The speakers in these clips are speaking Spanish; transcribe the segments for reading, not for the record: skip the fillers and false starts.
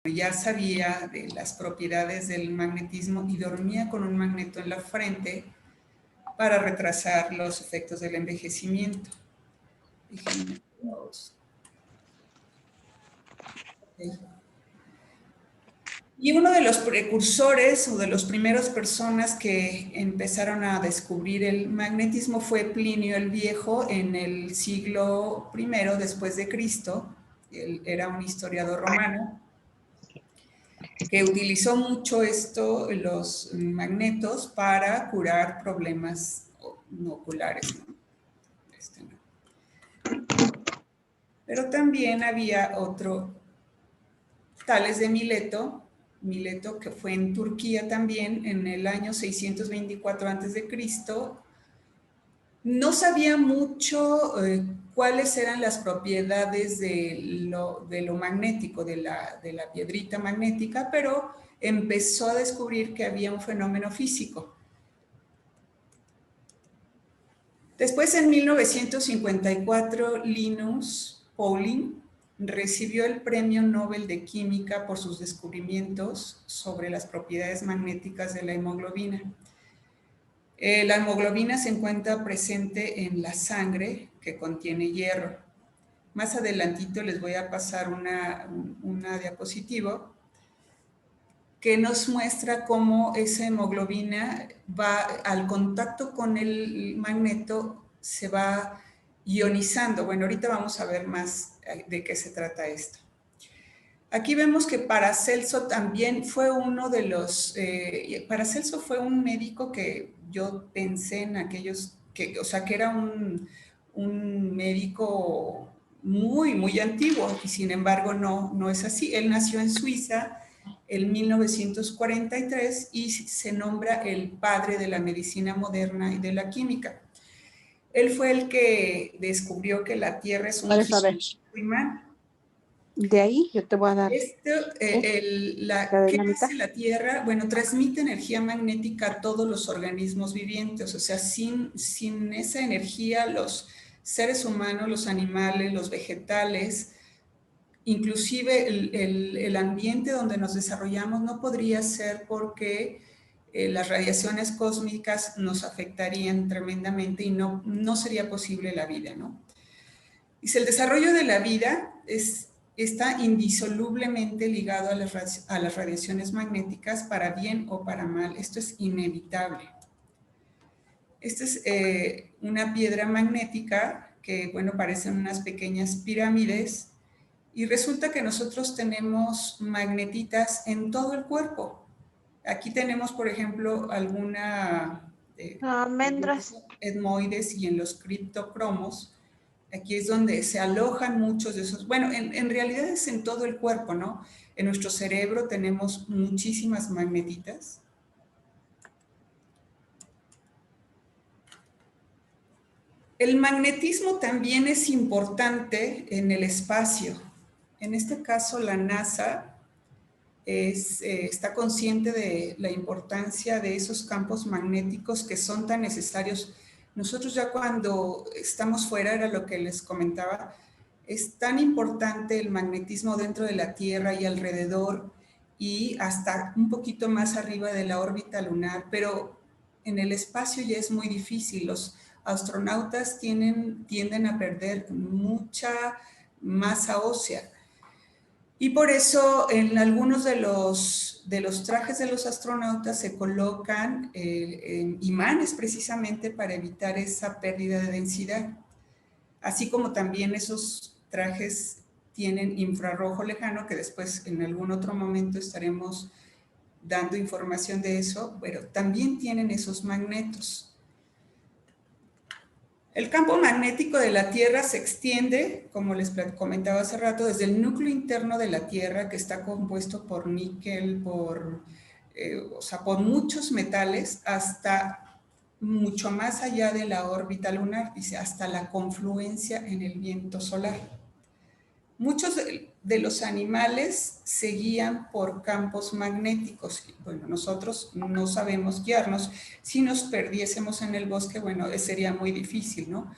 ya sabía de las propiedades del magnetismo y dormía con un magneto en la frente para retrasar los efectos del envejecimiento. Okay. Y uno de los precursores o de las primeras personas que empezaron a descubrir el magnetismo fue Plinio el Viejo en el siglo I después de Cristo. Él era un historiador romano que utilizó mucho los magnetos para curar problemas oculares, ¿no? Pero también había otro, Tales de Mileto, que fue en Turquía también en el año 624 a.C. No sabía mucho cuáles eran las propiedades de lo magnético, de la piedrita magnética, pero empezó a descubrir que había un fenómeno físico. Después, en 1954, Linus Pauling recibió el Premio Nobel de Química por sus descubrimientos sobre las propiedades magnéticas de la hemoglobina. La hemoglobina se encuentra presente en la sangre que contiene hierro. Más adelantito les voy a pasar una diapositiva que nos muestra cómo esa hemoglobina va al contacto con el magneto, se va ionizando. Bueno, ahorita vamos a ver más de qué se trata esto. Aquí vemos que Paracelso también fue uno de los... Paracelso fue un médico que yo pensé en aquellos... que era un médico muy, muy antiguo, y sin embargo no es así. Él nació en Suiza en 1943 y se nombra el padre de la medicina moderna y de la química. Él fue el que descubrió que la Tierra es un imán. De ahí yo te voy a dar. ¿Qué hace la Tierra? Bueno, transmite energía magnética a todos los organismos vivientes. O sea, sin esa energía, los seres humanos, los animales, los vegetales, inclusive el ambiente donde nos desarrollamos no podría ser, porque las radiaciones cósmicas nos afectarían tremendamente y no sería posible la vida, ¿no? Dice, el desarrollo de la vida está indisolublemente ligado a las radiaciones magnéticas, para bien o para mal. Esto es inevitable. Esta es una piedra magnética que, bueno, parecen unas pequeñas pirámides, y resulta que nosotros tenemos magnetitas en todo el cuerpo. Aquí tenemos, por ejemplo, alguna almendras, etmoides, y en los criptocromos, aquí es donde se alojan muchos de esos. Bueno, en realidad es en todo el cuerpo, ¿no? En nuestro cerebro tenemos muchísimas magnetitas. El magnetismo también es importante en el espacio. En este caso, la NASA está consciente de la importancia de esos campos magnéticos que son tan necesarios. Nosotros ya cuando estamos fuera, era lo que les comentaba, es tan importante el magnetismo dentro de la Tierra y alrededor, y hasta un poquito más arriba de la órbita lunar, pero en el espacio ya es muy difícil. Los astronautas tienden a perder mucha masa ósea. Y por eso en algunos de los trajes de los astronautas se colocan imanes, precisamente para evitar esa pérdida de densidad. Así como también esos trajes tienen infrarrojo lejano, que después en algún otro momento estaremos dando información de eso, pero también tienen esos magnetos. El campo magnético de la Tierra se extiende, como les comentaba hace rato, desde el núcleo interno de la Tierra, que está compuesto por níquel, por muchos metales, hasta mucho más allá de la órbita lunar, dice, hasta la confluencia en el viento solar. Muchos de los animales se guían por campos magnéticos. Bueno, nosotros no sabemos guiarnos. Si nos perdiésemos en el bosque, bueno, sería muy difícil, ¿no?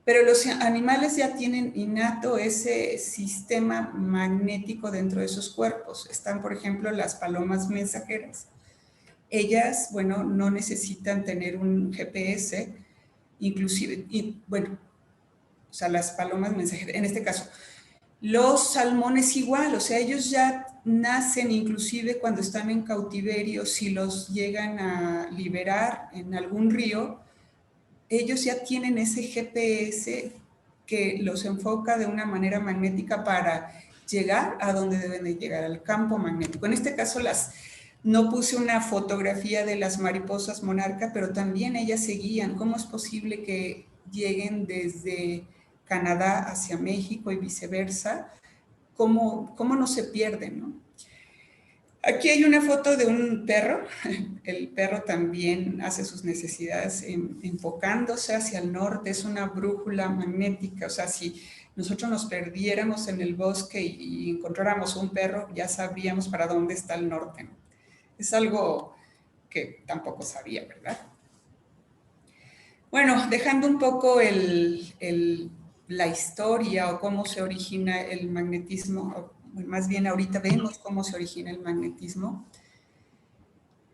Pero los animales ya tienen innato ese sistema magnético dentro de sus cuerpos. Están, por ejemplo, las palomas mensajeras. Ellas, bueno, no necesitan tener un GPS, inclusive, y bueno, o sea, las palomas mensajeras, en este caso. Los salmones igual, o sea, ellos ya nacen inclusive cuando están en cautiverio, si los llegan a liberar en algún río, ellos ya tienen ese GPS que los enfoca de una manera magnética para llegar a donde deben de llegar, al campo magnético. En este caso, no puse una fotografía de las mariposas monarca, pero también ellas seguían. ¿Cómo es posible que lleguen desde Canadá hacia México y viceversa? ¿Cómo no se pierden, no? Aquí hay una foto de un perro. El perro también hace sus necesidades enfocándose hacia el norte. Es una brújula magnética. O sea, si nosotros nos perdiéramos en el bosque y encontráramos un perro, ya sabríamos para dónde está el norte, ¿no? Es algo que tampoco sabía, ¿verdad? Bueno, dejando un poco la historia o cómo se origina el magnetismo, más bien ahorita vemos cómo se origina el magnetismo.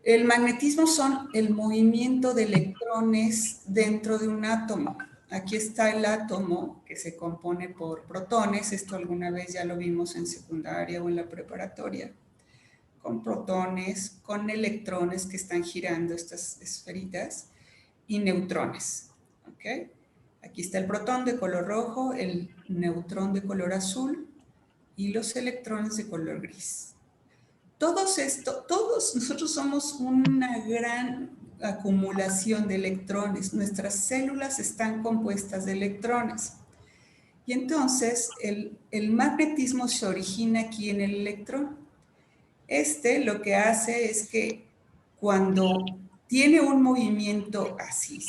El magnetismo son el movimiento de electrones dentro de un átomo. Aquí está el átomo que se compone por protones. Esto alguna vez ya lo vimos en secundaria o en la preparatoria. Con protones, con electrones que están girando estas esferitas y neutrones. ¿Ok? Aquí está el protón de color rojo, el neutrón de color azul y los electrones de color gris. Todos nosotros somos una gran acumulación de electrones. Nuestras células están compuestas de electrones. Y entonces el magnetismo se origina aquí en el electrón. Lo que hace es que cuando tiene un movimiento así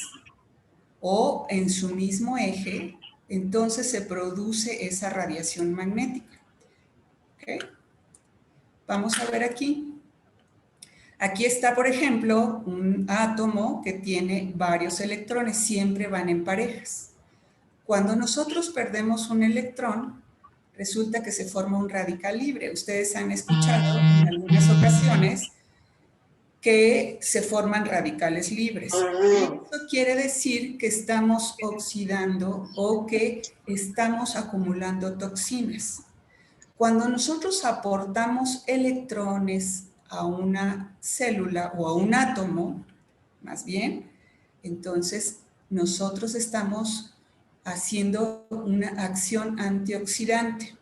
o en su mismo eje, entonces se produce esa radiación magnética. ¿Okay? Vamos a ver aquí. Aquí está, por ejemplo, un átomo que tiene varios electrones, siempre van en parejas. Cuando nosotros perdemos un electrón, resulta que se forma un radical libre. Ustedes han escuchado en algunas ocasiones que se forman radicales libres. Eso quiere decir que estamos oxidando o que estamos acumulando toxinas. Cuando nosotros aportamos electrones a una célula o a un átomo, más bien, entonces nosotros estamos haciendo una acción antioxidante.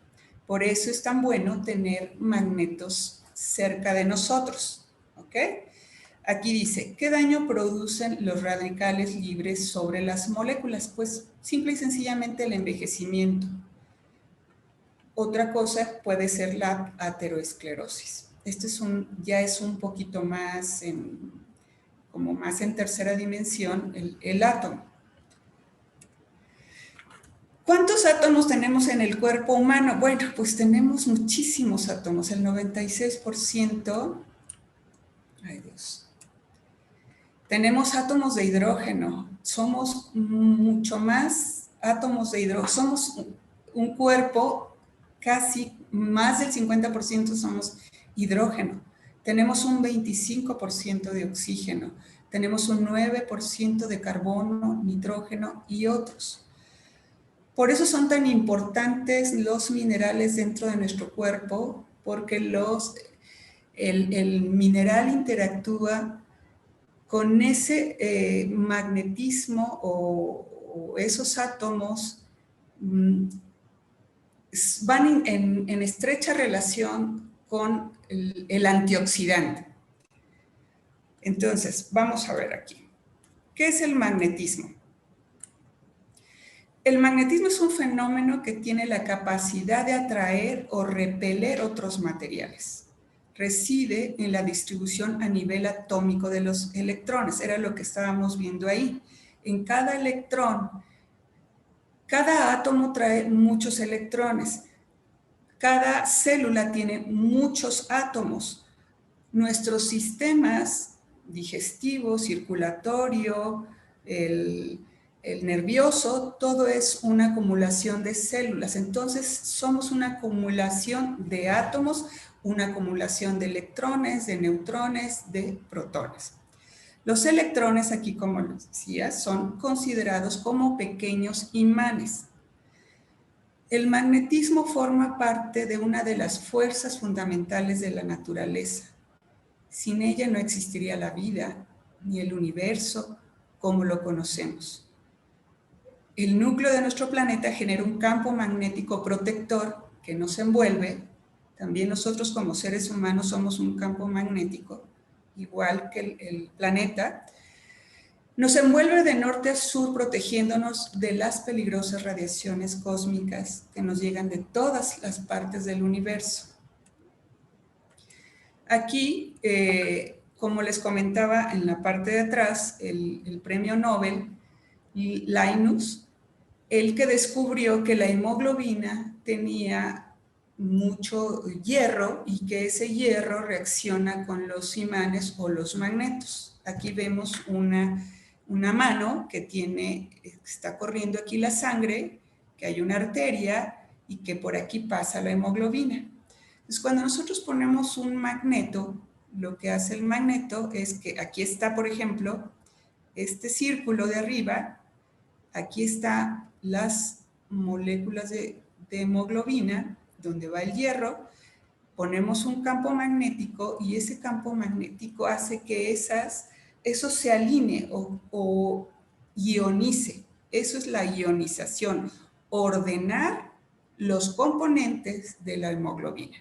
Por eso es tan bueno tener magnetos cerca de nosotros, ¿ok? Aquí dice, ¿qué daño producen los radicales libres sobre las moléculas? Pues simple y sencillamente el envejecimiento. Otra cosa puede ser la ateroesclerosis. Esto ya es un poquito más como más en tercera dimensión, el átomo. ¿Cuántos átomos tenemos en el cuerpo humano? Bueno, pues tenemos muchísimos átomos, el 96%. Ay, Dios. Tenemos átomos de hidrógeno. Somos mucho más átomos de hidrógeno. Somos un cuerpo, casi más del 50% somos hidrógeno. Tenemos un 25% de oxígeno. Tenemos un 9% de carbono, nitrógeno y otros. Por eso son tan importantes los minerales dentro de nuestro cuerpo, porque el mineral interactúa con ese magnetismo o esos átomos van en estrecha relación con el antioxidante. Entonces, vamos a ver aquí. ¿Qué es el magnetismo? El magnetismo es un fenómeno que tiene la capacidad de atraer o repeler otros materiales. Reside en la distribución a nivel atómico de los electrones. Era lo que estábamos viendo ahí. En cada electrón, cada átomo trae muchos electrones. Cada célula tiene muchos átomos. Nuestros sistemas digestivo, circulatorio, el nervioso, todo es una acumulación de células. Entonces, somos una acumulación de átomos, una acumulación de electrones, de neutrones, de protones. Los electrones, aquí como les decía, son considerados como pequeños imanes. El magnetismo forma parte de una de las fuerzas fundamentales de la naturaleza. Sin ella no existiría la vida, ni el universo como lo conocemos. El núcleo de nuestro planeta genera un campo magnético protector que nos envuelve. También nosotros como seres humanos somos un campo magnético, igual que el planeta. Nos envuelve de norte a sur protegiéndonos de las peligrosas radiaciones cósmicas que nos llegan de todas las partes del universo. Aquí, como les comentaba en la parte de atrás, el premio Nobel, Linus, el que descubrió que la hemoglobina tenía mucho hierro y que ese hierro reacciona con los imanes o los magnetos. Aquí vemos una mano que está corriendo aquí la sangre, que hay una arteria y que por aquí pasa la hemoglobina. Entonces, cuando nosotros ponemos un magneto, lo que hace el magneto es que aquí está, por ejemplo, este círculo de arriba, aquí están las moléculas de hemoglobina, donde va el hierro, ponemos un campo magnético y ese campo magnético hace que eso se alinee o ionice. Eso es la ionización, ordenar los componentes de la hemoglobina.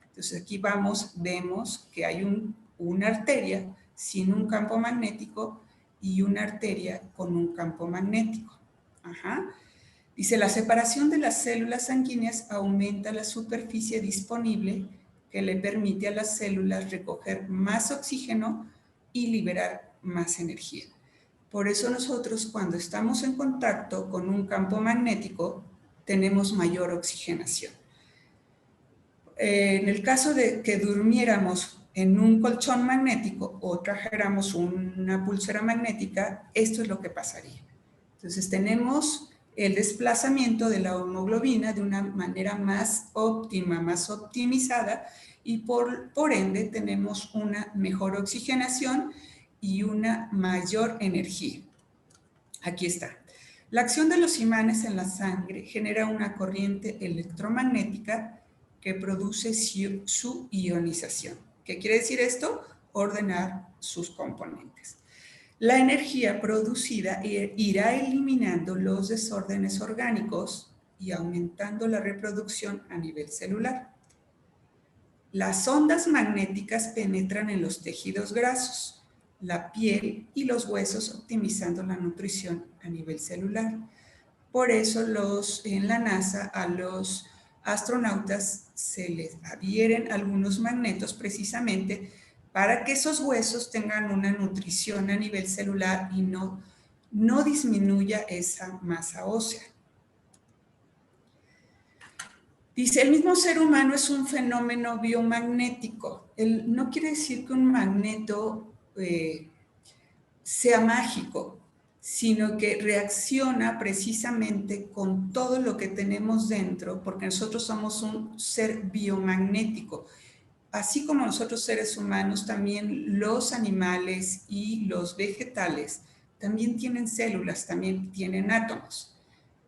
Entonces aquí vemos que hay una arteria sin un campo magnético y una arteria con un campo magnético. Ajá. Dice, la separación de las células sanguíneas aumenta la superficie disponible que le permite a las células recoger más oxígeno y liberar más energía. Por eso nosotros cuando estamos en contacto con un campo magnético tenemos mayor oxigenación. En el caso de que durmiéramos en un colchón magnético o trajéramos una pulsera magnética, esto es lo que pasaría. Entonces tenemos el desplazamiento de la hemoglobina de una manera más óptima, más optimizada y por ende tenemos una mejor oxigenación y una mayor energía. Aquí está. La acción de los imanes en la sangre genera una corriente electromagnética que produce su ionización. ¿Qué quiere decir esto? Ordenar sus componentes. La energía producida irá eliminando los desórdenes orgánicos y aumentando la reproducción a nivel celular. Las ondas magnéticas penetran en los tejidos grasos, la piel y los huesos, optimizando la nutrición a nivel celular. Por eso en la NASA a los astronautas se les adhieren algunos magnetos precisamente para que esos huesos tengan una nutrición a nivel celular y no disminuya esa masa ósea. Dice, el mismo ser humano es un fenómeno biomagnético. No quiere decir que un magneto sea mágico, sino que reacciona precisamente con todo lo que tenemos dentro, porque nosotros somos un ser biomagnético. Así como nosotros seres humanos, también los animales y los vegetales también tienen células, también tienen átomos.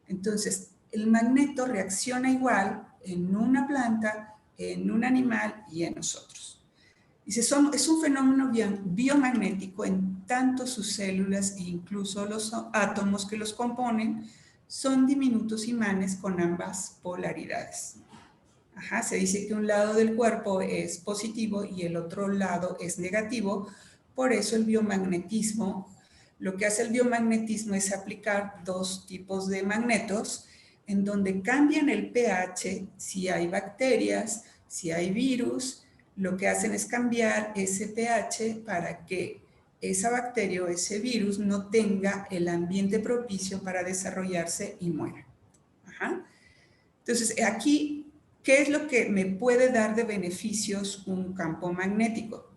Entonces, el magneto reacciona igual en una planta, en un animal y en nosotros. Dice, es un fenómeno biomagnético en tanto sus células e incluso los átomos que los componen son diminutos imanes con ambas polaridades. Ajá, se dice que un lado del cuerpo es positivo y el otro lado es negativo. Por eso el biomagnetismo, lo que hace el biomagnetismo es aplicar dos tipos de magnetos en donde cambian el pH, si hay bacterias, si hay virus, lo que hacen es cambiar ese pH para que esa bacteria o ese virus no tenga el ambiente propicio para desarrollarse y muera. Ajá. Entonces, aquí, ¿qué es lo que me puede dar de beneficios un campo magnético?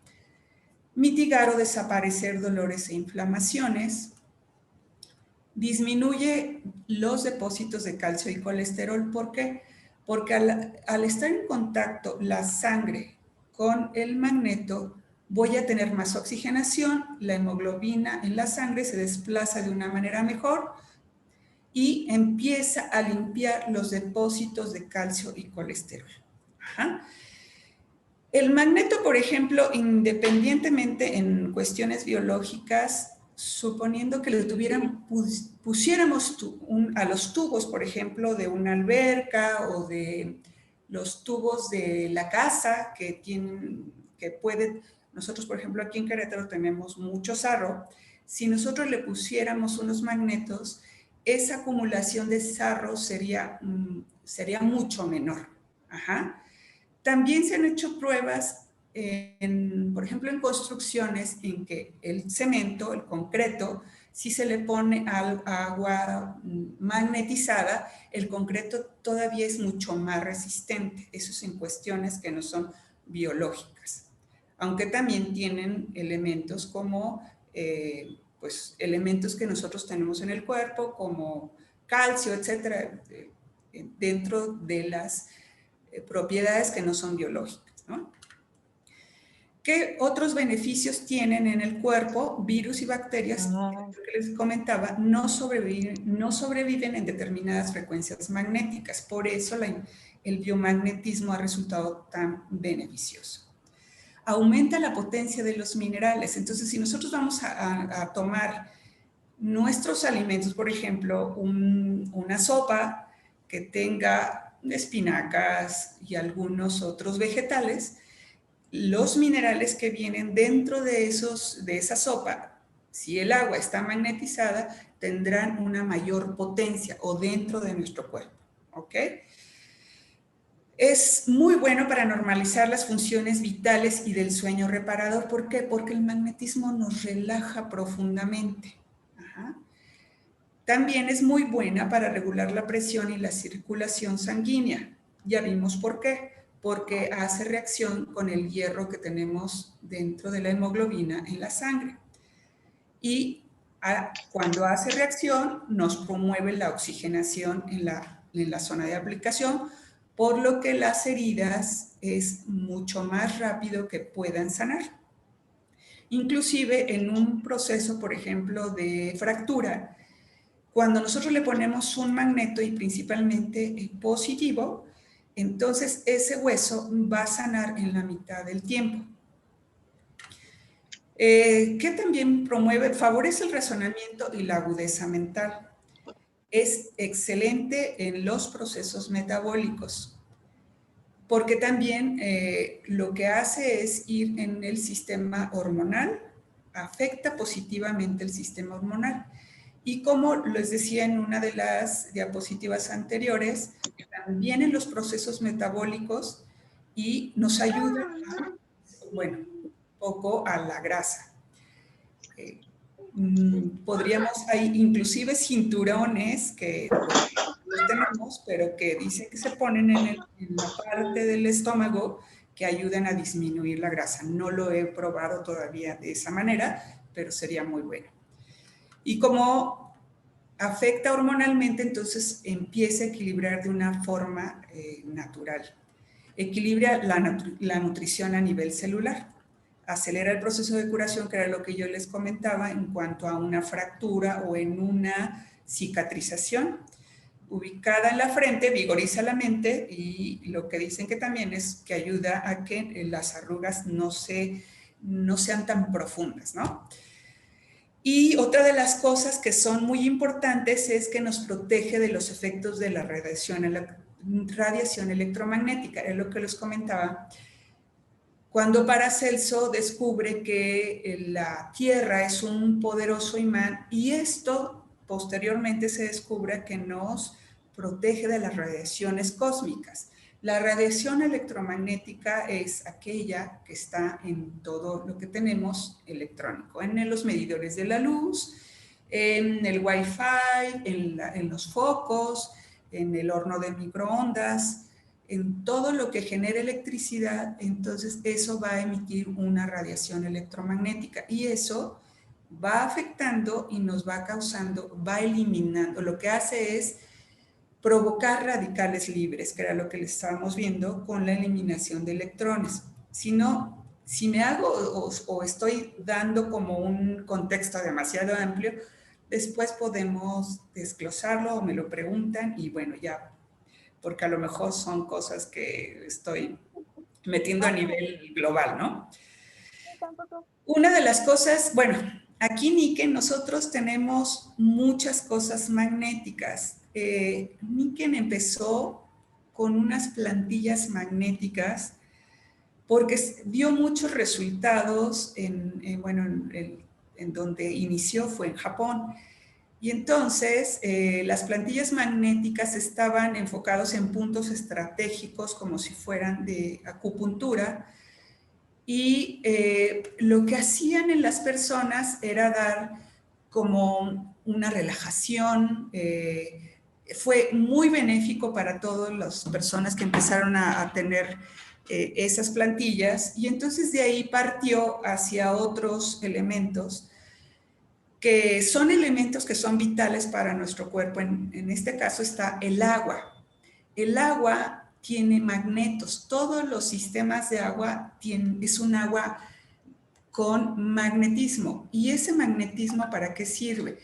Mitigar o desaparecer dolores e inflamaciones, disminuye los depósitos de calcio y colesterol. ¿Por qué? Porque al estar en contacto la sangre con el magneto, voy a tener más oxigenación, la hemoglobina en la sangre se desplaza de una manera mejor y empieza a limpiar los depósitos de calcio y colesterol. Ajá. El magneto, por ejemplo, independientemente en cuestiones biológicas, suponiendo que lo tuvieran, pusiéramos a los tubos, por ejemplo, de una alberca o de los tubos de la casa que tienen, que pueden, nosotros, por ejemplo, aquí en Querétaro tenemos mucho sarro. Si nosotros le pusiéramos unos magnetos, esa acumulación de sarro sería mucho menor. Ajá. También se han hecho pruebas, por ejemplo, en construcciones en que el cemento, el concreto, si se le pone agua magnetizada, el concreto todavía es mucho más resistente. Eso es en cuestiones que no son biológicas. Aunque también tienen elementos como, pues, elementos que nosotros tenemos en el cuerpo, como calcio, etcétera, dentro de las propiedades que no son biológicas, ¿no? ¿Qué otros beneficios tienen en el cuerpo? Virus y bacterias, que les comentaba, no sobreviven en determinadas frecuencias magnéticas. Por eso el biomagnetismo ha resultado tan beneficioso. Aumenta la potencia de los minerales. Entonces, si nosotros vamos a tomar nuestros alimentos, por ejemplo, una sopa que tenga espinacas y algunos otros vegetales, los minerales que vienen dentro de esa sopa, si el agua está magnetizada, tendrán una mayor potencia o dentro de nuestro cuerpo, ¿ok? Es muy bueno para normalizar las funciones vitales y del sueño reparador. ¿Por qué? Porque el magnetismo nos relaja profundamente. Ajá. También es muy buena para regular la presión y la circulación sanguínea. Ya vimos por qué. Porque hace reacción con el hierro que tenemos dentro de la hemoglobina en la sangre. Y cuando hace reacción, nos promueve la oxigenación en la zona de aplicación, por lo que las heridas es mucho más rápido que puedan sanar. Inclusive en un proceso, por ejemplo, de fractura, cuando nosotros le ponemos un magneto y principalmente positivo, entonces ese hueso va a sanar en la mitad del tiempo. Que también favorece el razonamiento y la agudeza mental. Es excelente en los procesos metabólicos, porque también lo que hace es ir en el sistema hormonal, afecta positivamente el sistema hormonal. Y como les decía en una de las diapositivas anteriores, también en los procesos metabólicos y nos ayuda un poco a la grasa. Podríamos, hay inclusive cinturones que los tenemos, pero que dicen que se ponen en la parte del estómago que ayudan a disminuir la grasa. No lo he probado todavía de esa manera, pero sería muy bueno. Y como afecta hormonalmente, entonces empieza a equilibrar de una forma natural. Equilibra la nutrición a nivel celular. Acelera el proceso de curación, que era lo que yo les comentaba en cuanto a una fractura o en una cicatrización. Ubicada en la frente, vigoriza la mente y lo que dicen que también es que ayuda a que las arrugas no sean tan profundas, ¿no? Y otra de las cosas que son muy importantes es que nos protege de los efectos de la radiación electromagnética. Es lo que les comentaba. Cuando Paracelso descubre que la Tierra es un poderoso imán, y esto posteriormente se descubre que nos protege de las radiaciones cósmicas. La radiación electromagnética es aquella que está en todo lo que tenemos electrónico, en los medidores de la luz, en el Wi-Fi, en los focos, en el horno de microondas, en todo lo que genera electricidad. Entonces eso va a emitir una radiación electromagnética y eso va afectando y nos va causando, va eliminando. Lo que hace es provocar radicales libres, que era lo que le estábamos viendo con la eliminación de electrones. Si no, si me hago o estoy dando como un contexto demasiado amplio, después podemos desglosarlo o me lo preguntan y bueno, ya, porque a lo mejor son cosas que estoy metiendo a nivel global, ¿no? Una de las cosas, bueno, aquí Niken nosotros tenemos muchas cosas magnéticas. Niken empezó con unas plantillas magnéticas porque dio muchos resultados en donde inició fue en Japón. Y entonces las plantillas magnéticas estaban enfocados en puntos estratégicos como si fueran de acupuntura y lo que hacían en las personas era dar como una relajación, fue muy benéfico para todas las personas que empezaron a tener esas plantillas y entonces de ahí partió hacia otros elementos que son vitales para nuestro cuerpo. En este caso está el agua. El agua tiene magnetos. Todos los sistemas de agua es un agua con magnetismo. ¿Y ese magnetismo para qué sirve?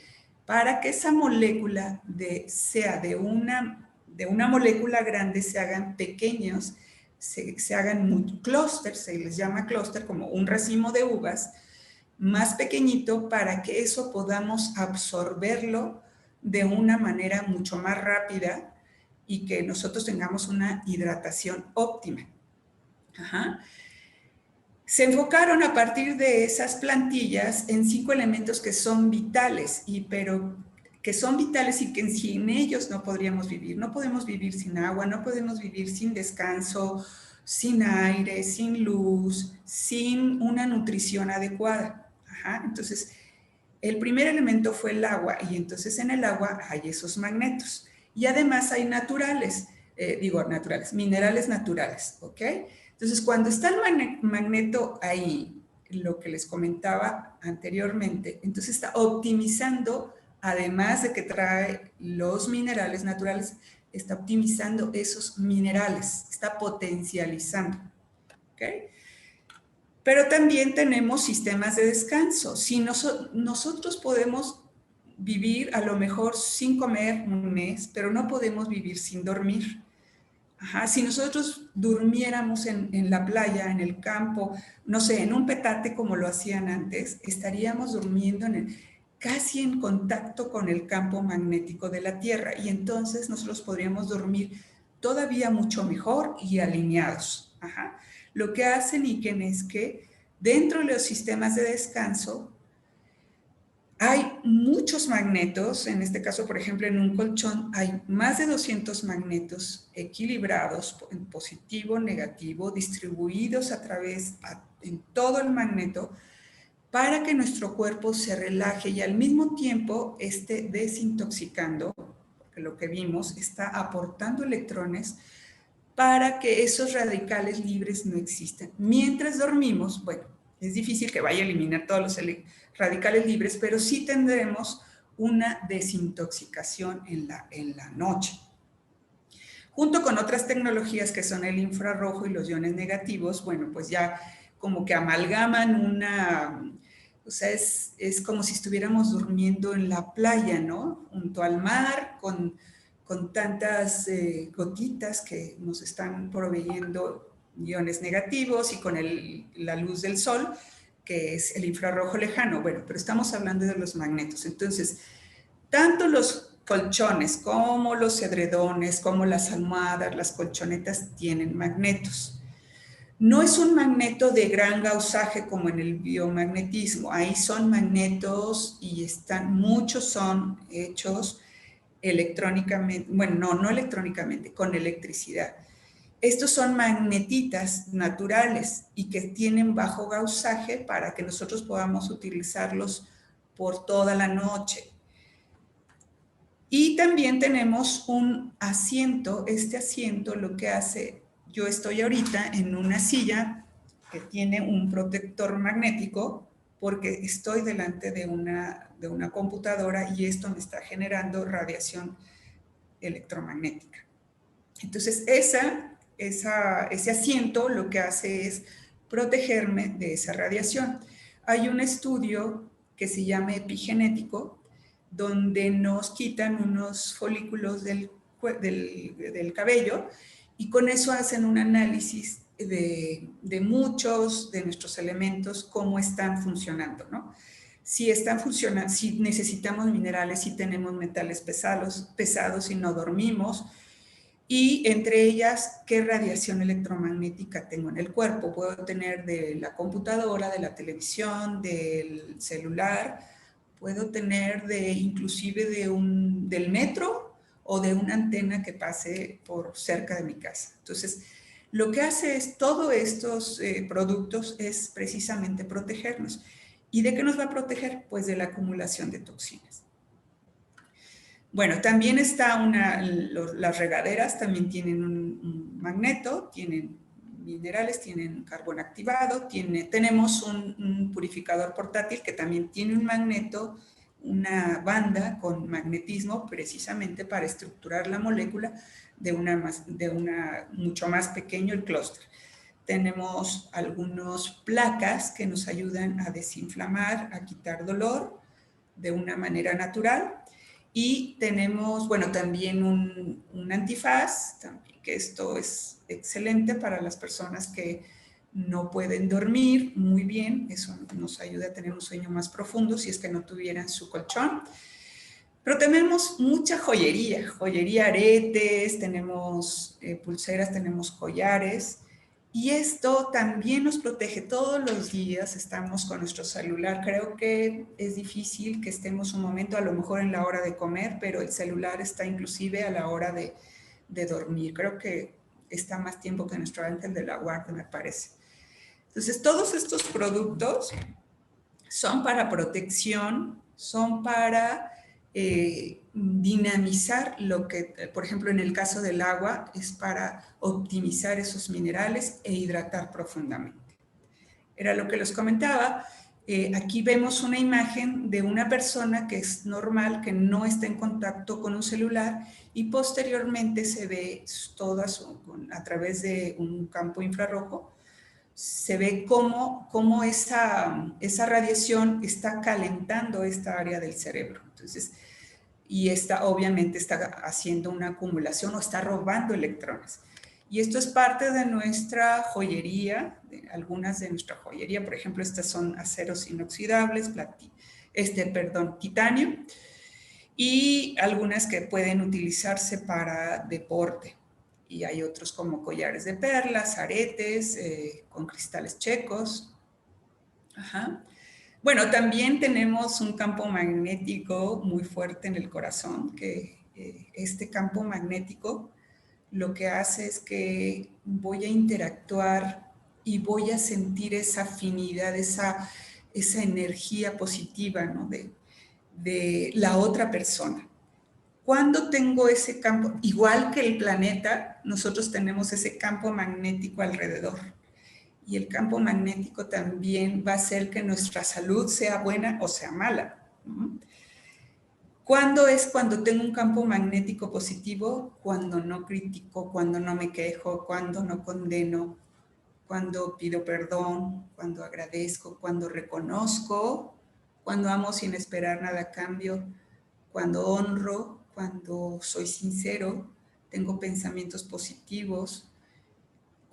Para que esa molécula sea de una molécula grande, se hagan pequeños, se hagan clústeres, se les llama clúster, como un racimo de uvas, más pequeñito para que eso podamos absorberlo de una manera mucho más rápida y que nosotros tengamos una hidratación óptima. Ajá. Se enfocaron a partir de esas plantillas en 5 elementos que son vitales, pero que son vitales y que sin ellos no podríamos vivir. No podemos vivir sin agua, no podemos vivir sin descanso, sin aire, sin luz, sin una nutrición adecuada. Ajá. Entonces, el primer elemento fue el agua y entonces en el agua hay esos magnetos. Y además hay minerales naturales, ¿ok? Entonces, cuando está el magneto ahí, lo que les comentaba anteriormente, entonces está optimizando, además de que trae los minerales naturales, está optimizando esos minerales, está potencializando, ¿ok? Pero también tenemos sistemas de descanso. Si nosotros podemos vivir a lo mejor sin comer un mes, pero no podemos vivir sin dormir. Ajá, si nosotros durmiéramos en la playa, en el campo, no sé, en un petate como lo hacían antes, estaríamos durmiendo casi en contacto con el campo magnético de la Tierra y entonces nosotros podríamos dormir todavía mucho mejor y alineados. Ajá. Lo que hace Niken es que dentro de los sistemas de descanso hay muchos magnetos, en este caso, por ejemplo, en un colchón hay más de 200 magnetos equilibrados en positivo, negativo, distribuidos en todo el magneto para que nuestro cuerpo se relaje y al mismo tiempo esté desintoxicando, porque lo que vimos está aportando electrones para que esos radicales libres no existan. Mientras dormimos, bueno, es difícil que vaya a eliminar todos los radicales libres, pero sí tendremos una desintoxicación en la noche. Junto con otras tecnologías que son el infrarrojo y los iones negativos, bueno, pues ya como que amalgaman o sea, es como si estuviéramos durmiendo en la playa, ¿no? Junto al mar, con tantas gotitas que nos están proveyendo iones negativos y con la luz del sol, que es el infrarrojo lejano. Bueno, pero estamos hablando de los magnetos. Entonces, tanto los colchones como los edredones, como las almohadas, las colchonetas tienen magnetos. No es un magneto de gran gausaje como en el biomagnetismo. Ahí son magnetos y muchos son hechos electrónicamente, bueno, no electrónicamente, con electricidad. Estos son magnetitas naturales y que tienen bajo gausaje para que nosotros podamos utilizarlos por toda la noche. Y también tenemos un asiento. Este asiento lo que hace, yo estoy ahorita en una silla que tiene un protector magnético porque estoy delante de una computadora y esto me está generando radiación electromagnética. Entonces, ese asiento lo que hace es protegerme de esa radiación. Hay un estudio que se llama epigenético, donde nos quitan unos folículos del cabello y con eso hacen un análisis de muchos de nuestros elementos, cómo están funcionando, ¿no? Si están funcionando, si necesitamos minerales, si tenemos metales pesados, si no dormimos, y entre ellas, ¿qué radiación electromagnética tengo en el cuerpo? Puedo tener de la computadora, de la televisión, del celular, puedo tener inclusive del metro o de una antena que pase por cerca de mi casa. Entonces, lo que hace es, todos estos productos es precisamente protegernos. ¿Y de qué nos va a proteger? Pues de la acumulación de toxinas. Bueno, también está las regaderas también tienen un magneto, tienen minerales, tienen carbón activado, tenemos un purificador portátil que también tiene un magneto, una banda con magnetismo precisamente para estructurar la molécula de mucho más pequeño el clúster. Tenemos algunas placas que nos ayudan a desinflamar, a quitar dolor de una manera natural. Y tenemos, bueno, también un antifaz, también, que esto es excelente para las personas que no pueden dormir muy bien. Eso nos ayuda a tener un sueño más profundo si es que no tuvieran su colchón. Pero tenemos mucha joyería, aretes, tenemos pulseras, tenemos collares. Y esto también nos protege. Todos los días estamos con nuestro celular. Creo que es difícil que estemos un momento, a lo mejor en la hora de comer, pero el celular está inclusive a la hora de dormir. Creo que está más tiempo que nuestro ángel de la guardia, me parece. Entonces, todos estos productos son para protección, son para dinamizar lo que, por ejemplo, en el caso del agua, es para optimizar esos minerales e hidratar profundamente. Era lo que les comentaba. Aquí vemos una imagen de una persona que es normal, que no está en contacto con un celular, y posteriormente se ve a través de un campo infrarrojo, se ve cómo esa radiación está calentando esta área del cerebro. Entonces, y obviamente está haciendo una acumulación o está robando electrones. Y esto es parte de nuestra joyería, algunas de nuestra joyería. Por ejemplo, estas son aceros inoxidables, titanio, y algunas que pueden utilizarse para deporte. Y hay otros como collares de perlas, aretes, con cristales checos. Ajá. Bueno, también tenemos un campo magnético muy fuerte en el corazón, que este campo magnético lo que hace es que voy a interactuar y voy a sentir esa afinidad, esa energía positiva, ¿no? de la otra persona. Cuando tengo ese campo, igual que el planeta, nosotros tenemos ese campo magnético alrededor. Y el campo magnético también va a hacer que nuestra salud sea buena o sea mala. ¿Cuándo es cuando tengo un campo magnético positivo? Cuando no critico, cuando no me quejo, cuando no condeno, cuando pido perdón, cuando agradezco, cuando reconozco, cuando amo sin esperar nada a cambio, cuando honro, cuando soy sincero, tengo pensamientos positivos,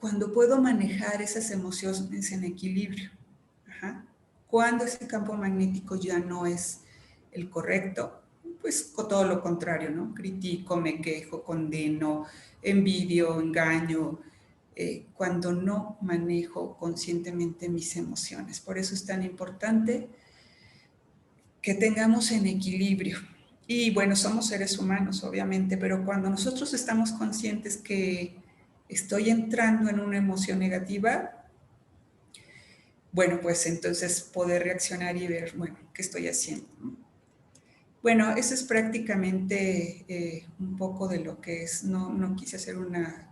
cuando puedo manejar esas emociones en equilibrio. Ajá. Cuando ese campo magnético ya no es el correcto, pues todo lo contrario, ¿no? Critico, me quejo, condeno, envidio, engaño, cuando no manejo conscientemente mis emociones. Por eso es tan importante que tengamos en equilibrio. Y bueno, somos seres humanos, obviamente, pero cuando nosotros estamos conscientes que estoy entrando en una emoción negativa, bueno, pues entonces poder reaccionar y ver, bueno, ¿qué estoy haciendo? Bueno, eso es prácticamente un poco de lo que es. No quise hacer una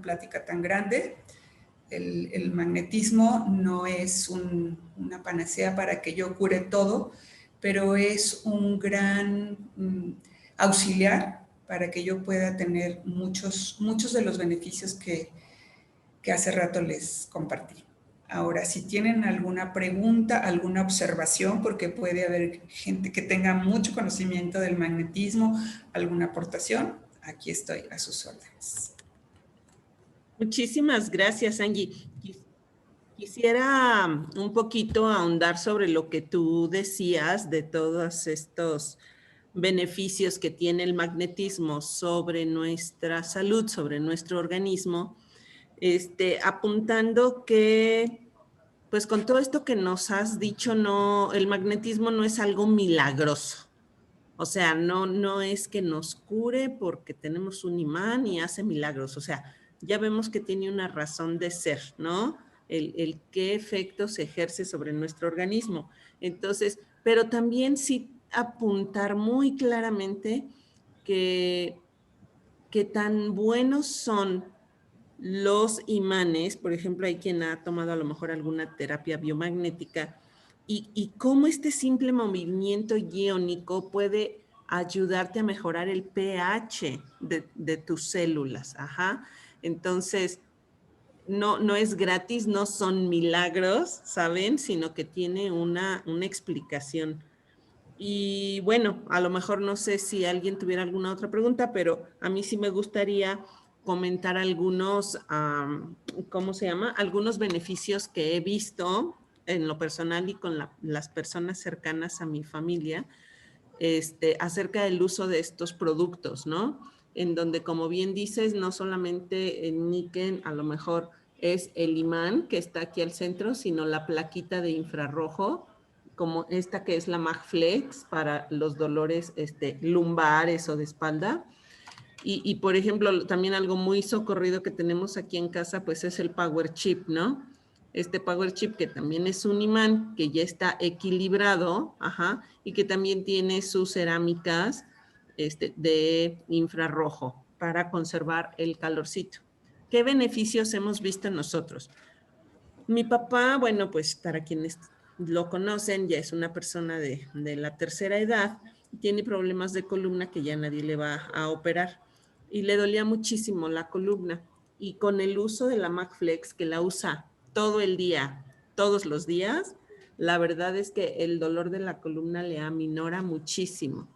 plática tan grande, el magnetismo no es una panacea para que yo cure todo, pero es un gran auxiliar para que yo pueda tener muchos de los beneficios que hace rato les compartí. Ahora, si tienen alguna pregunta, alguna observación, porque puede haber gente que tenga mucho conocimiento del magnetismo, alguna aportación, aquí estoy a sus órdenes. Muchísimas gracias, Angie. Quisiera un poquito ahondar sobre lo que tú decías de todos estos beneficios que tiene el magnetismo sobre nuestra salud, sobre nuestro organismo, apuntando que, pues con todo esto que nos has dicho, no, el magnetismo no es algo milagroso. O sea, no es que nos cure porque tenemos un imán y hace milagros. O sea, ya vemos que tiene una razón de ser, ¿no? El qué efectos ejerce sobre nuestro organismo. Entonces, pero también sí apuntar muy claramente que tan buenos son los imanes. Por ejemplo, hay quien ha tomado a lo mejor alguna terapia biomagnética y cómo este simple movimiento iónico puede ayudarte a mejorar el pH de tus células. Ajá. Entonces, no es gratis, no son milagros, ¿saben? Sino que tiene una explicación. Y bueno, a lo mejor no sé si alguien tuviera alguna otra pregunta, pero a mí sí me gustaría comentar algunos, ¿cómo se llama? Algunos beneficios que he visto en lo personal y con las personas cercanas a mi familia, acerca del uso de estos productos, ¿no? En donde, como bien dices, no solamente el níquel a lo mejor es el imán que está aquí al centro, sino la plaquita de infrarrojo, como esta que es la MagFlex para los dolores lumbares o de espalda. Y, por ejemplo, también algo muy socorrido que tenemos aquí en casa, pues es el Power Chip, ¿no? Este Power Chip que también es un imán que ya está equilibrado, ajá, y que también tiene sus cerámicas de infrarrojo para conservar el calorcito. ¿Qué beneficios hemos visto nosotros? Mi papá, bueno, pues para quienes lo conocen, ya es una persona de la tercera edad, tiene problemas de columna que ya nadie le va a operar y le dolía muchísimo la columna. Y con el uso de la MagFlex, que la usa todo el día, todos los días, la verdad es que el dolor de la columna le aminora muchísimo.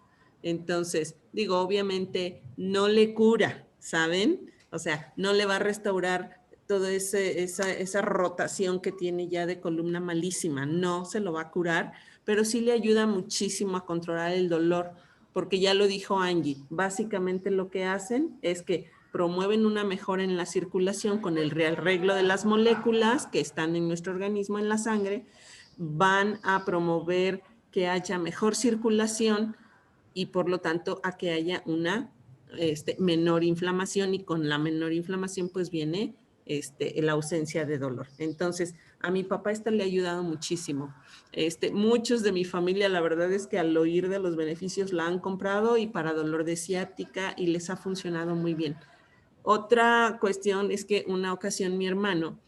Entonces, digo, obviamente no le cura, ¿saben? O sea, no le va a restaurar toda esa rotación que tiene ya de columna malísima. No se lo va a curar, pero sí le ayuda muchísimo a controlar el dolor, porque ya lo dijo Angie, básicamente lo que hacen es que promueven una mejora en la circulación con el rearreglo de las moléculas que están en nuestro organismo, en la sangre, van a promover que haya mejor circulación y por lo tanto a que haya una menor inflamación, y con la menor inflamación pues viene la ausencia de dolor. Entonces, a mi papá le ha ayudado muchísimo. Muchos de mi familia, la verdad es que al oír de los beneficios la han comprado y para dolor de ciática y les ha funcionado muy bien. Otra cuestión es que una ocasión mi hermano,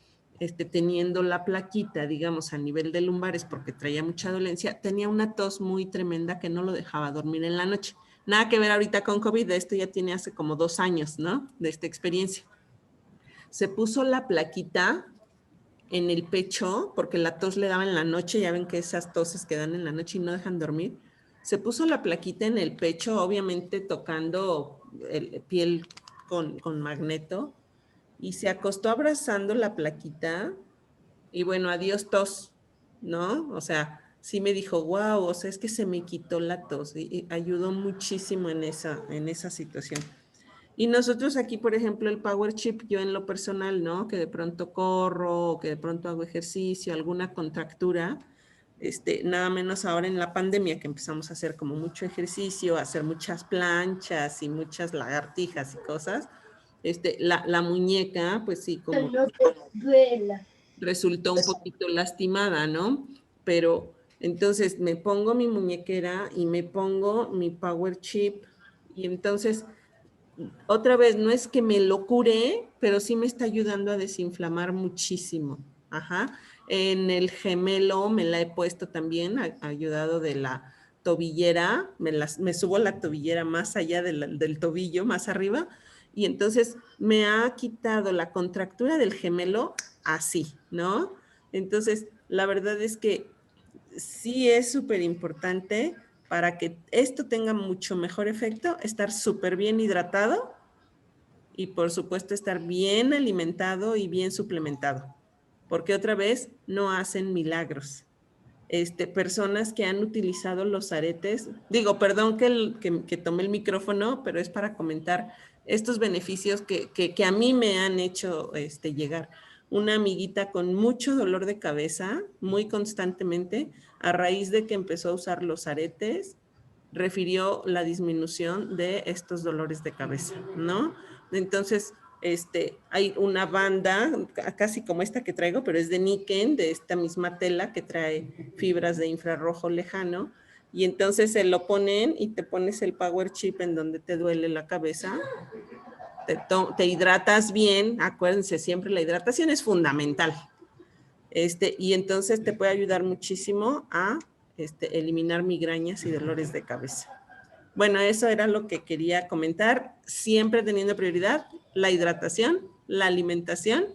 teniendo la plaquita, digamos, a nivel de lumbares porque traía mucha dolencia, tenía una tos muy tremenda que no lo dejaba dormir en la noche. Nada que ver ahorita con COVID, esto ya tiene hace como 2 años, ¿no? De esta experiencia. Se puso la plaquita en el pecho porque la tos le daba en la noche, ya ven que esas toses que dan en la noche y no dejan dormir. Se puso la plaquita en el pecho, obviamente tocando piel con magneto, y se acostó abrazando la plaquita y bueno, adiós tos, ¿no? O sea, sí me dijo, wow, o sea, es que se me quitó la tos y ayudó muchísimo en esa situación. Y nosotros aquí, por ejemplo, el Power Chip, yo en lo personal, ¿no? Que de pronto corro, o que de pronto hago ejercicio, alguna contractura, nada menos ahora en la pandemia que empezamos a hacer como mucho ejercicio, a hacer muchas planchas y muchas lagartijas y cosas, la muñeca, pues sí, como resultó un poquito lastimada, ¿no? Pero entonces me pongo mi muñequera y me pongo mi Power Chip y entonces otra vez, no es que me lo cure, pero sí me está ayudando a desinflamar muchísimo. Ajá. En el gemelo me la he puesto también, ha ayudado de la tobillera, me subo la tobillera más allá del tobillo, más arriba, y entonces me ha quitado la contractura del gemelo así, ¿no? Entonces, la verdad es que sí es súper importante para que esto tenga mucho mejor efecto, estar súper bien hidratado y por supuesto estar bien alimentado y bien suplementado, porque otra vez no hacen milagros. Personas que han utilizado los aretes, digo, perdón que tomé el micrófono, pero es para comentar estos beneficios que a mí me han hecho llegar. Una amiguita con mucho dolor de cabeza, muy constantemente, a raíz de que empezó a usar los aretes, refirió la disminución de estos dolores de cabeza, ¿no? Entonces, hay una banda, casi como esta que traigo, pero es de níquel, de esta misma tela que trae fibras de infrarrojo lejano, y entonces se lo ponen y te pones el power chip en donde te duele la cabeza, te hidratas bien, acuérdense, siempre la hidratación es fundamental, y entonces te puede ayudar muchísimo a eliminar migrañas y dolores de cabeza. Bueno, eso era lo que quería comentar, siempre teniendo prioridad la hidratación, la alimentación,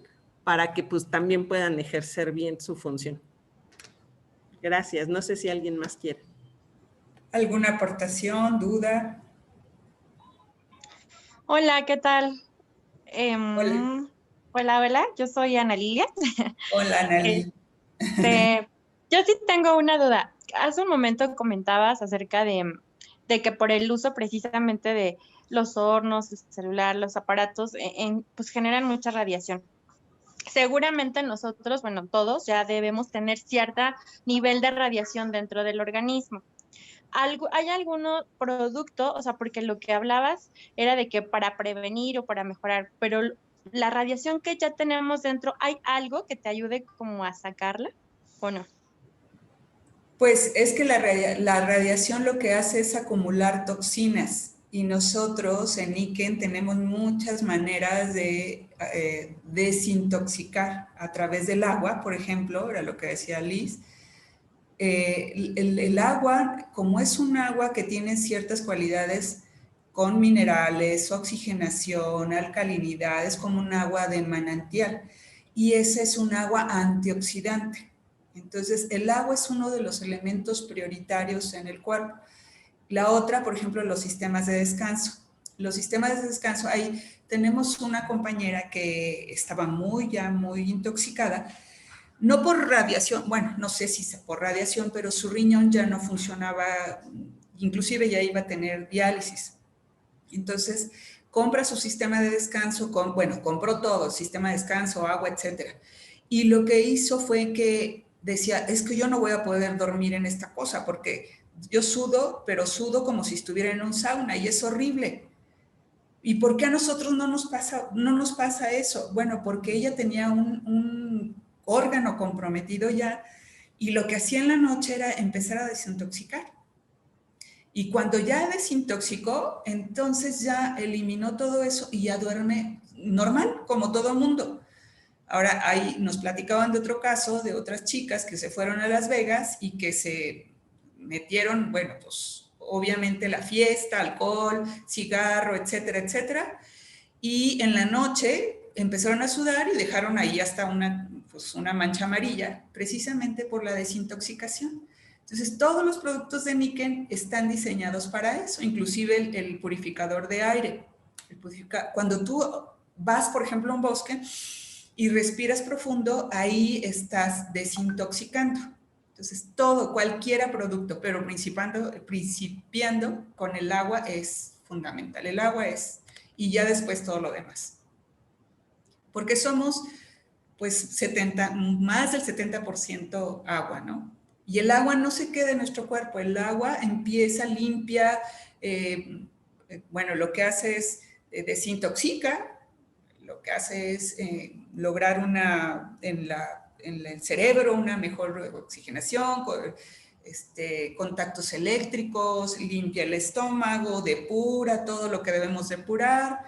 para que pues también puedan ejercer bien su función. Gracias, no sé si alguien más quiere. ¿Alguna aportación, duda? Hola, ¿qué tal? Hola. Hola, yo soy Ana Lilia. Hola, Analí. Yo sí tengo una duda. Hace un momento comentabas acerca de que por el uso precisamente de los hornos, el celular, los aparatos, pues generan mucha radiación. Seguramente nosotros, bueno, todos ya debemos tener cierto nivel de radiación dentro del organismo. ¿Hay algún producto? O sea, porque lo que hablabas era de que para prevenir o para mejorar, pero la radiación que ya tenemos dentro, ¿hay algo que te ayude como a sacarla o no? Pues es que la radiación lo que hace es acumular toxinas y nosotros en Iken tenemos muchas maneras de desintoxicar a través del agua, por ejemplo, era lo que decía Liz. El agua, como es un agua que tiene ciertas cualidades con minerales, oxigenación, alcalinidad, es como un agua de manantial y esa es un agua antioxidante. Entonces, el agua es uno de los elementos prioritarios en el cuerpo. La otra, por ejemplo, los sistemas de descanso. Los sistemas de descanso, ahí tenemos una compañera que estaba muy intoxicada, no por radiación, bueno, no sé si por radiación, pero su riñón ya no funcionaba, inclusive ya iba a tener diálisis. Entonces, compra su sistema de descanso, compró todo, sistema de descanso, agua, etcétera. Y lo que hizo fue que decía, es que yo no voy a poder dormir en esta cosa porque yo sudo, pero sudo como si estuviera en un sauna y es horrible. ¿Y por qué a nosotros no nos pasa eso? Bueno, porque ella tenía un órgano comprometido ya y lo que hacía en la noche era empezar a desintoxicar. Y cuando ya desintoxicó, entonces ya eliminó todo eso y ya duerme normal, como todo mundo. Ahora, ahí nos platicaban de otro caso, de otras chicas que se fueron a Las Vegas y que se metieron, bueno, pues obviamente la fiesta, alcohol, cigarro, etcétera, etcétera. Y en la noche empezaron a sudar y dejaron ahí hasta una mancha amarilla, precisamente por la desintoxicación. Entonces, todos los productos de Niken están diseñados para eso, inclusive el purificador de aire. Cuando tú vas, por ejemplo, a un bosque y respiras profundo, ahí estás desintoxicando. Entonces, cualquier producto, pero principiando con el agua es fundamental. El agua es, y ya después todo lo demás. Porque somos, pues, más del 70% agua, ¿no? Y el agua no se queda en nuestro cuerpo, el agua empieza, limpia, bueno, lo que hace es desintoxica, lo que hace es lograr en el cerebro una mejor oxigenación, contactos eléctricos, limpia el estómago, depura todo lo que debemos depurar,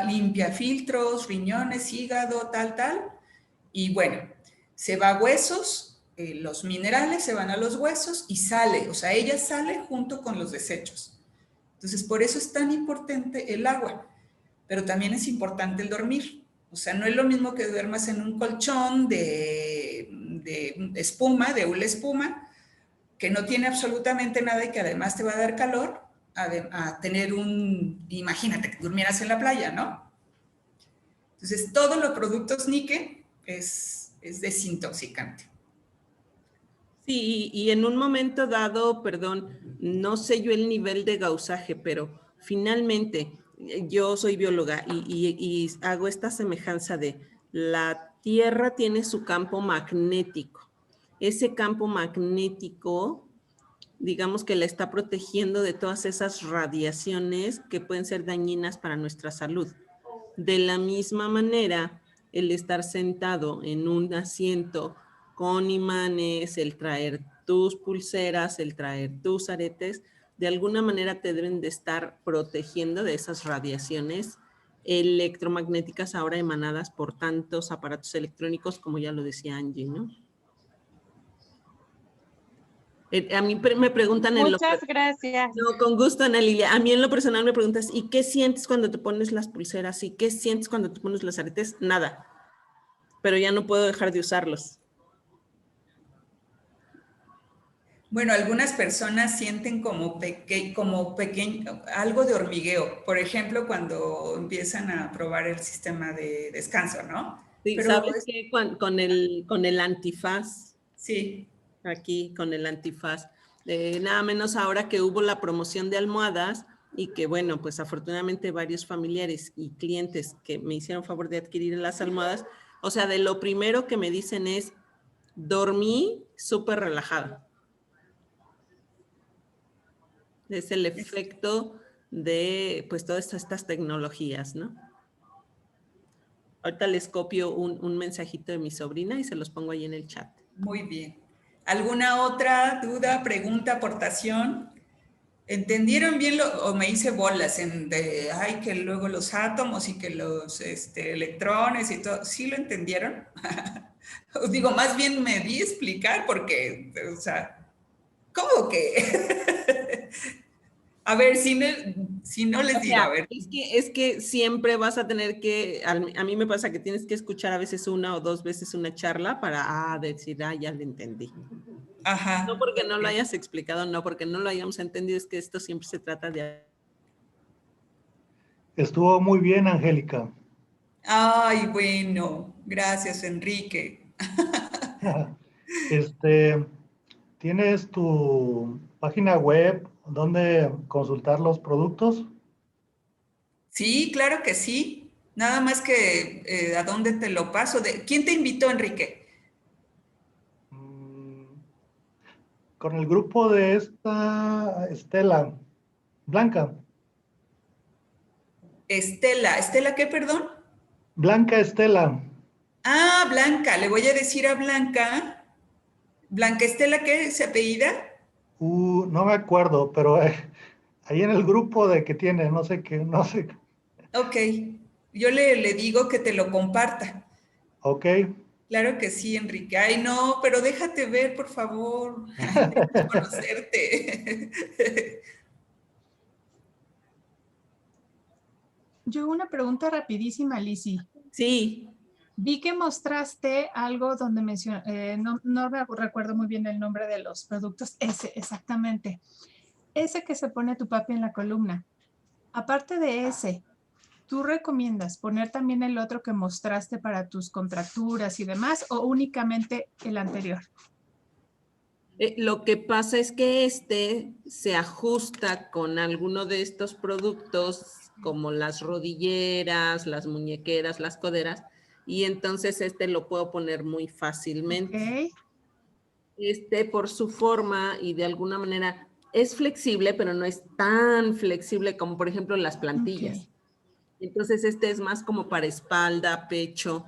limpia filtros, riñones, hígado, tal, y bueno, se va a huesos, los minerales se van a los huesos y sale, o sea, ella sale junto con los desechos. Entonces, por eso es tan importante el agua, pero también es importante el dormir. O sea, no es lo mismo que duermas en un colchón de espuma, de hule espuma, que no tiene absolutamente nada y que además te va a dar calor, a tener imagínate que durmieras en la playa, ¿no? Entonces, todos los productos níquel es desintoxicante. Sí, y en un momento dado, perdón, no sé yo el nivel de gausaje, pero finalmente yo soy bióloga y hago esta semejanza de la Tierra tiene su campo magnético. Ese campo magnético, digamos que la está protegiendo de todas esas radiaciones que pueden ser dañinas para nuestra salud. De la misma manera, el estar sentado en un asiento con imanes, el traer tus pulseras, el traer tus aretes, de alguna manera te deben de estar protegiendo de esas radiaciones electromagnéticas ahora emanadas por tantos aparatos electrónicos, como ya lo decía Angie, ¿no? A mí me preguntan en Muchas gracias. No, con gusto, Ana Lilia. A mí en lo personal me preguntas, ¿y qué sientes cuando te pones las pulseras? ¿Y qué sientes cuando te pones los aretes? Nada. Pero ya no puedo dejar de usarlos. Bueno, algunas personas sienten como pequeño, algo de hormigueo. Por ejemplo, cuando empiezan a probar el sistema de descanso, ¿no? Sí, pero ¿sabes qué? Con el antifaz. Sí. Aquí con el antifaz. Nada menos ahora que hubo la promoción de almohadas y que, bueno, pues afortunadamente varios familiares y clientes que me hicieron favor de adquirir las almohadas, o sea, de lo primero que me dicen es, dormí súper relajada. Es el efecto de, pues, todas estas tecnologías, ¿no? Ahorita les copio un mensajito de mi sobrina y se los pongo ahí en el chat. Muy bien. ¿Alguna otra duda, pregunta, aportación? ¿Entendieron bien o me hice bolas que luego los átomos y que los electrones y todo? ¿Sí lo entendieron? Os digo, más bien me di a explicar porque, o sea, ¿cómo que? A ver, si no les digo, a ver. Es que siempre vas a tener que, a mí me pasa que tienes que escuchar a veces una o dos veces una charla para decir, ya lo entendí. Ajá. No porque no lo hayas explicado, no porque no lo hayamos entendido, es que esto siempre se trata de... Estuvo muy bien, Angélica. Ay, bueno, gracias, Enrique. ¿Tienes tu página web donde consultar los productos? Sí, claro que sí. Nada más que ¿a dónde te lo paso? ¿Quién te invitó, Enrique? Con el grupo de esta Estela, Blanca. ¿Estela qué, perdón? Blanca Estela. Ah, Blanca, le voy a decir a Blanca. ¿Blanca Estela qué se apellida? No me acuerdo, pero ahí en el grupo de que tiene, no sé qué, no sé. Ok, yo le digo que te lo comparta. Ok. Claro que sí, Enrique. Ay, no, pero déjate ver, por favor. Déjame conocerte. Yo una pregunta rapidísima, Lizzy. Sí. Vi que mostraste algo donde no me recuerdo muy bien el nombre de los productos, ese exactamente. Ese que se pone tu papi en la columna. Aparte de ese, ¿tú recomiendas poner también el otro que mostraste para tus contracturas y demás o únicamente el anterior? Lo que pasa es que se ajusta con alguno de estos productos como las rodilleras, las muñequeras, las coderas, y entonces lo puedo poner muy fácilmente. Okay. Por su forma y de alguna manera es flexible, pero no es tan flexible como por ejemplo las plantillas. Okay. Entonces es más como para espalda, pecho.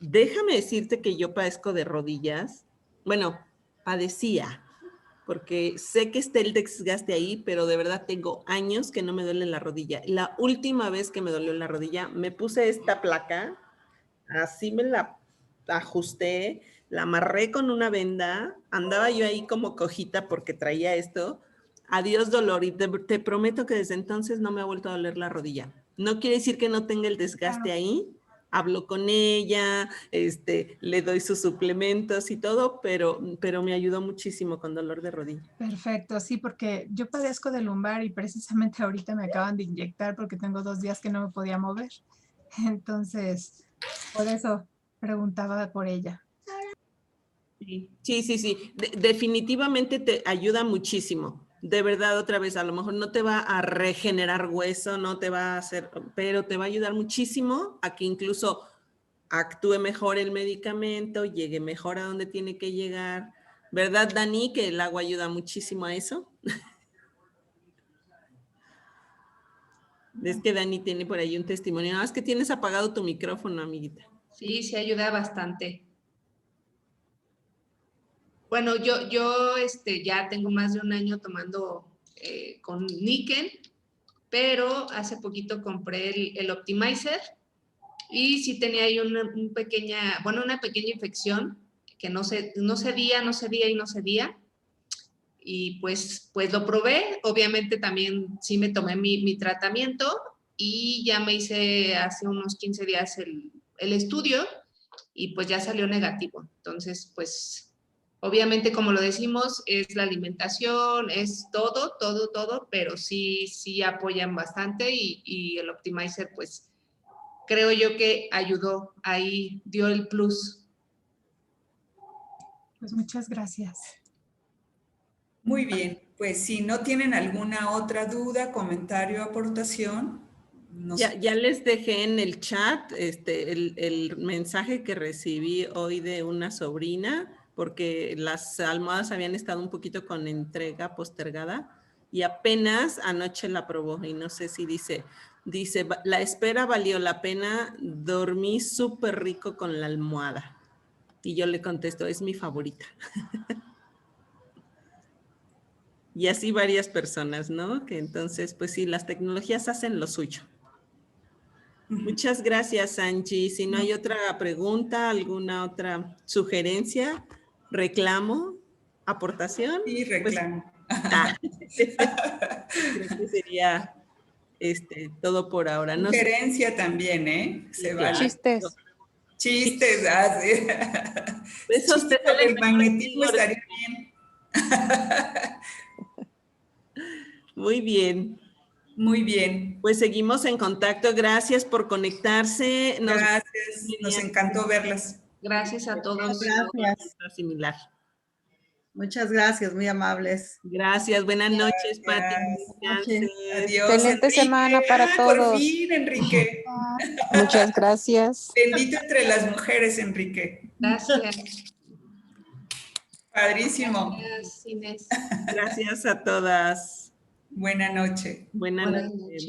Déjame decirte que yo padezco de rodillas. Bueno, padecía. porque sé que está el desgaste ahí, pero de verdad tengo años que no me duele la rodilla. La última vez que me dolió la rodilla, me puse esta placa, así me la ajusté, la amarré con una venda, andaba yo ahí como cojita porque traía esto. Adiós dolor, y te prometo que desde entonces no me ha vuelto a doler la rodilla. No quiere decir que no tenga el desgaste ahí. Hablo con ella, le doy sus suplementos y todo, pero me ayudó muchísimo con dolor de rodilla. Perfecto, sí, porque yo padezco de lumbar y precisamente ahorita me acaban de inyectar porque tengo 2 días que no me podía mover. Entonces, por eso preguntaba por ella. Sí. Definitivamente te ayuda muchísimo. De verdad, otra vez, a lo mejor no te va a regenerar hueso, no te va a hacer, pero te va a ayudar muchísimo a que incluso actúe mejor el medicamento, llegue mejor a donde tiene que llegar. ¿Verdad, Dani, que el agua ayuda muchísimo a eso? Es que Dani tiene por ahí un testimonio. Nada más que tienes apagado tu micrófono, amiguita. Sí, ayuda bastante. Bueno, yo ya tengo más de un año tomando con níquel, pero hace poquito compré el Optimizer y sí tenía ahí una pequeña infección que no cedía. Y pues lo probé. Obviamente también sí me tomé mi tratamiento y ya me hice hace unos 15 días el estudio y pues ya salió negativo. Entonces, pues obviamente, como lo decimos, es la alimentación, es todo, pero sí apoyan bastante y el Optimizer, pues, creo yo que ayudó, ahí dio el plus. Pues muchas gracias. Muy bien, pues si no tienen alguna otra duda, comentario, aportación. Ya les dejé en el chat el mensaje que recibí hoy de una sobrina, porque las almohadas habían estado un poquito con entrega postergada y apenas anoche la probó y no sé si dice, la espera valió la pena, dormí súper rico con la almohada. Y yo le contesto, es mi favorita. Y así varias personas, ¿no? Que entonces, pues sí, las tecnologías hacen lo suyo. Muchas gracias, Angie. Si no hay otra pregunta, alguna otra sugerencia, reclamo, aportación. Sí, reclamo. Creo que sería todo por ahora. No sé. Sugerencia también, ¿eh? Se vale. Chistes. Chistes, sí. Esos te salen el magnetismo estaría bien. Muy bien. Muy bien. Pues seguimos en contacto. Gracias por conectarse. Gracias. Nos encantó verlas. Gracias a todos. Gracias. Similar. Muchas gracias, muy amables. Gracias. Buenas noches, Pati. Adiós. Excelente semana para todos. Por fin, Enrique. Muchas gracias. Bendito entre las mujeres, Enrique. Gracias. Padrísimo. Gracias, Inés. Gracias a todas. Buena noche. Buenas noches.